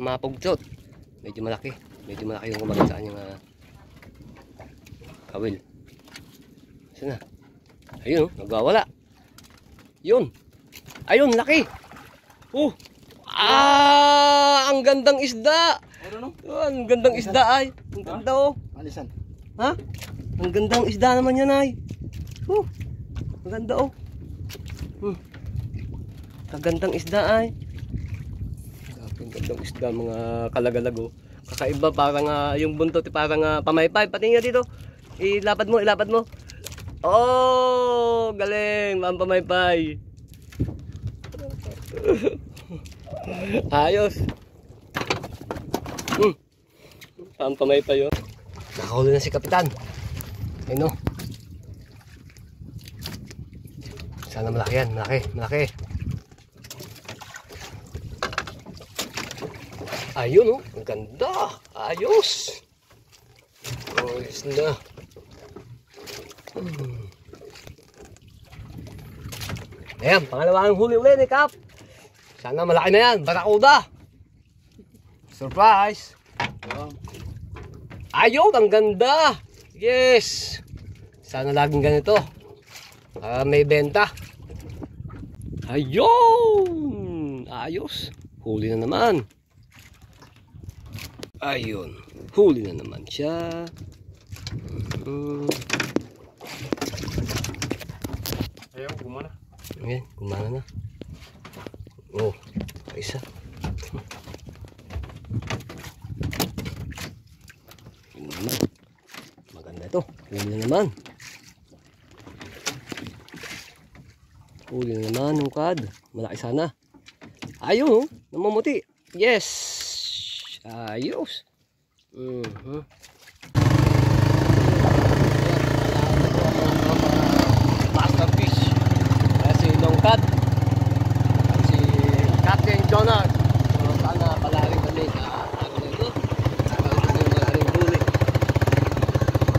mapugtot. Medyo malaki yung kumagat sa kanyang kawil. Saan na? Ayun, nagwawala. Yun. Ayun, laki. Ang gandang isda. Ang gandang isda ay. Ang ganda Alisan. Ha? Ang gandang isda naman yan ay. Ang ganda Kagandang isda ay. Ang gandang isda mga kalagalag Kakaiba parang yung buntot parang pamaypay. Patingin nga dito. Ilapad mo. Galing, pamaypay. Ayos. Pamaypay Nakahuli na si Kapitan. Ayun Sana malaki yan, malaki. Ayun ang ganda. Ayos. Ayos na. Ayan, pangalawang huli ulit ni Kap. Sana malaki na yan, barakuda. Surprise. Ayun, ang ganda. Yes. Sana laging ganito. May benta. Ayun. Ayos. Huli na naman. Ayun. Huli na naman siya. Ayun, gumana. Ayan, gumana na. Isa. Yun naman. Maganda ito. Huli na naman. Huli na naman yung kad. Malaki sana. Ayun, namamuti. Yes. Ayos. Masterfish. Si Longkad. Si Captain Jonah. Sana palaring kami sa ito. Palaring huli.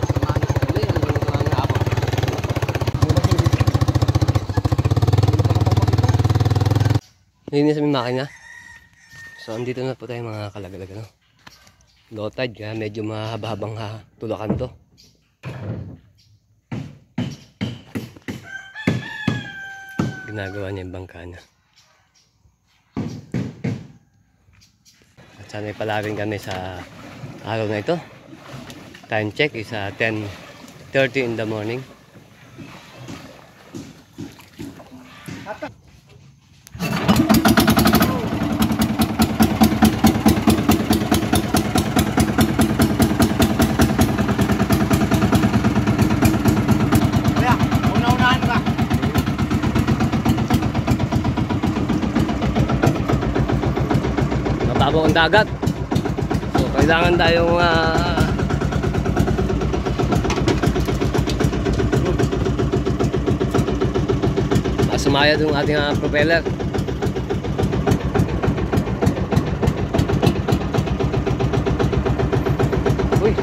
Samahan kami hanggang mga hapon. Linis ang makina. So andito na po tayo mga kalagalag low tide kaya medyo mahaba-habang tulakan to. Ginagawa niya yung bangka niya. At sana ipalagin kami sa araw na ito. Time check is 10:30 in the morning. Mababaw ang dagat. So kailangan tayong sumayad yung ating propeller. Uy.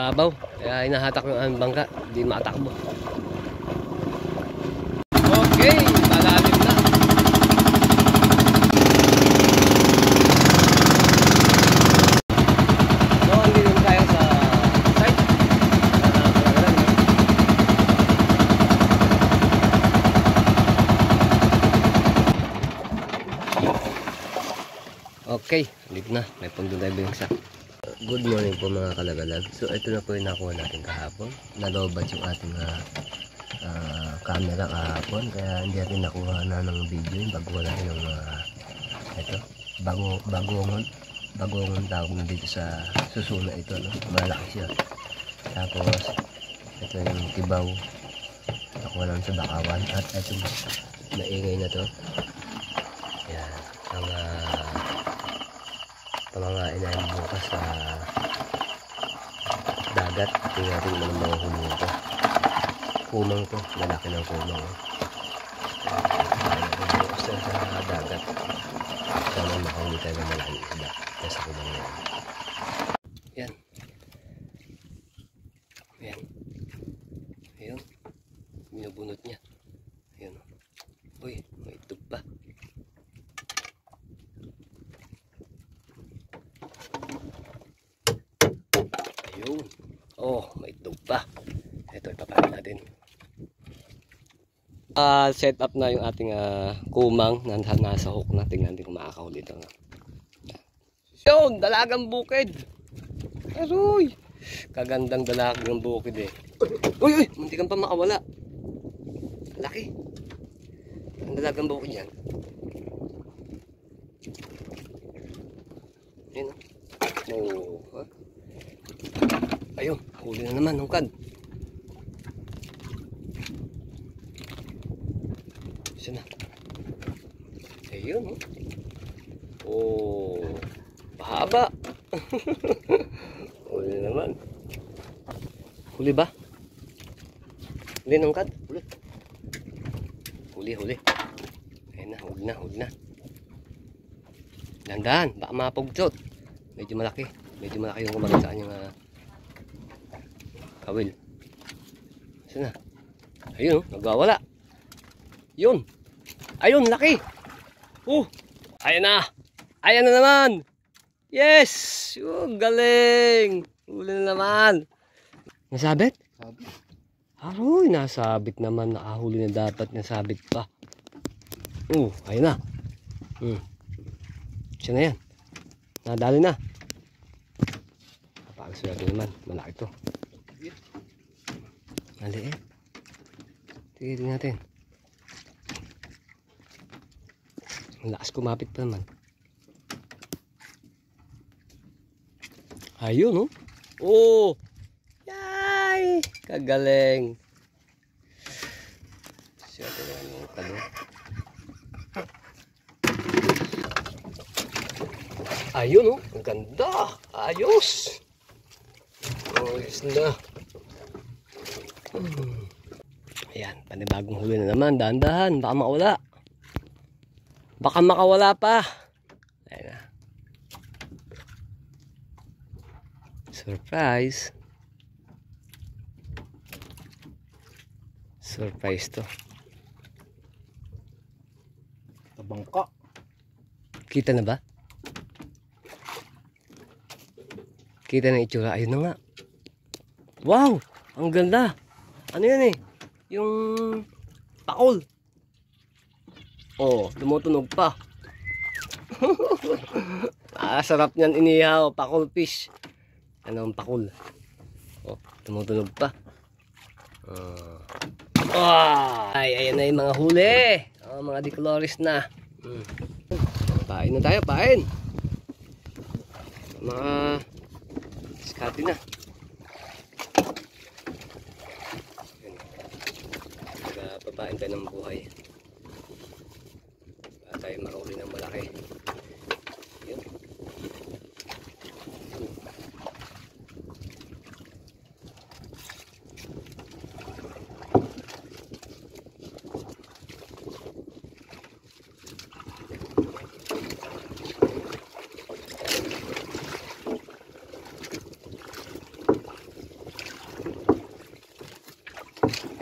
Abaw, kaya inahatak yung aming bangka, hindi matakbo. Okay, malalim na. So, andito tayo sa site. Okay, andito na. May pundo tayo bingsa. Good morning po mga kalagalag. So, ito na po yung nakuha natin kahapon. Nalobat yung ating camera kahapon, kaya hindi natin nakuha na ng video yung baguhan natin ng ito, bagongon tawag na dito sa susuna ito, malaki siya. Tapos ito yung tibaw nakuha naman sa bakawan, at ito maingay na to. Yan ang pamangain namin bukas sa dagat. Tingnan natin naman mga huli ito. Kumang to, lalaki ng kumang. Bukas sa dagat. Sana makahuli tayo ng malaking isda sa kumang yan. Yan. Yan. Ayun. Binubunot niya. Set up na yung ating kumang na nasa hook na. Tingnan din kung makakahuli ito. Yun, dalagang bukid. Aroy, kagandang dalagang bukid eh. Uy, munti kang pa makawala. Laki. Ang dalagang bukid yan. Yun oh. Oh. Ayun, huli na naman, hungkad. Saan na? Ayun oh. Oh, pahaba. Huli na naman. Huli ba? Huli na hungkad? Huli. Ayun na, huli na. Dandan, baka mapugtot. Medyo malaki yung kumagat sa kanyang kawil. Saan na? Ayun oh, nagwawala. Yun. Ayun, laki. Ayan na naman. Yes. Galing. Huli na naman. Nasabit? Sabit. Aroy, nasabit naman. Nakahuli na dapat, nasabit pa. Ayun na. Siya na yan. Nadali na. Napakaswerte naman. Malaki to. Maliit. Tingnan natin. Ang lakas kumapit pa naman. Ayun oh. Yay! Kagaling. Swerte naman yung talo. Ayun oh, ang ganda. Ayos. Ayos na. Ayan, panibagong huli na naman. Dahan-dahan, baka makawala. Baka makawala pa. Ayan na. Surprise. Surprise to. Tabangka. Kita na ba? Kita na itsura. Ayun na nga. Wow! Ang ganda. Ano yan eh? Yung pakol. Oh, tumutunog pa. Sarap niyan inihaw. Pakol fish. Ano ang pakol? Oh, tumutunog pa. Ayan na yung mga huli. Mga dicloris na. Pain na tayo, pain. Mga skati na. Papain tayo ng buhay. Para tayo makahuli ng malaki. Yun.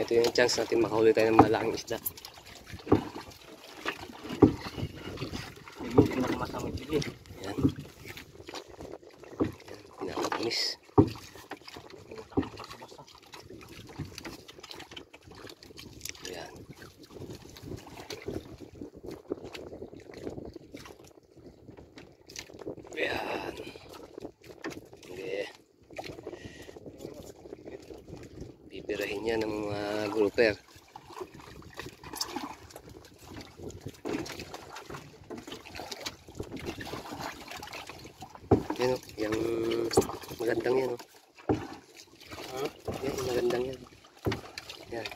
Ito yung chance natin makahuli tayo ng malaking isda. Yung pinakamasamang dili. Yan. Pinakamamis. Yan. Yan. Hindi. Bibirahin yan ng mga grouper. Yan o, yung magandang yan o. Yan, magandang yan. Yan.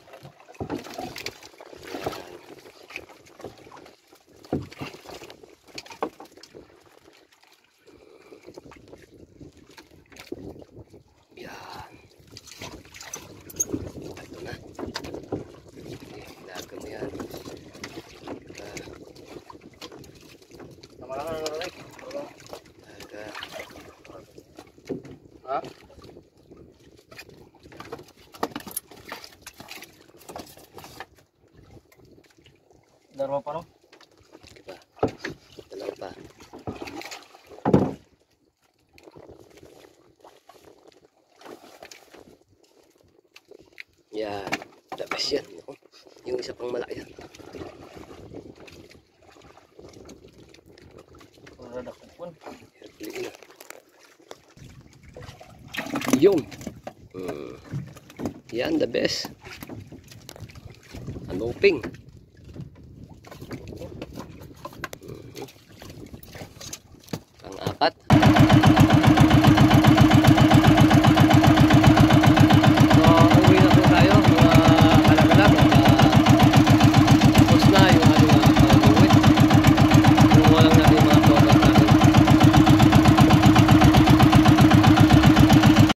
Yan. Ito na. Ilaga mo yan. Tama lang na nakalay. Ilaga. Ha? Dalawa pa no? Diba? Dalawa pa. Yan. The best yan. Yung isa pang malaki. Rada kupon. Yung. Yan, the best. Anoping.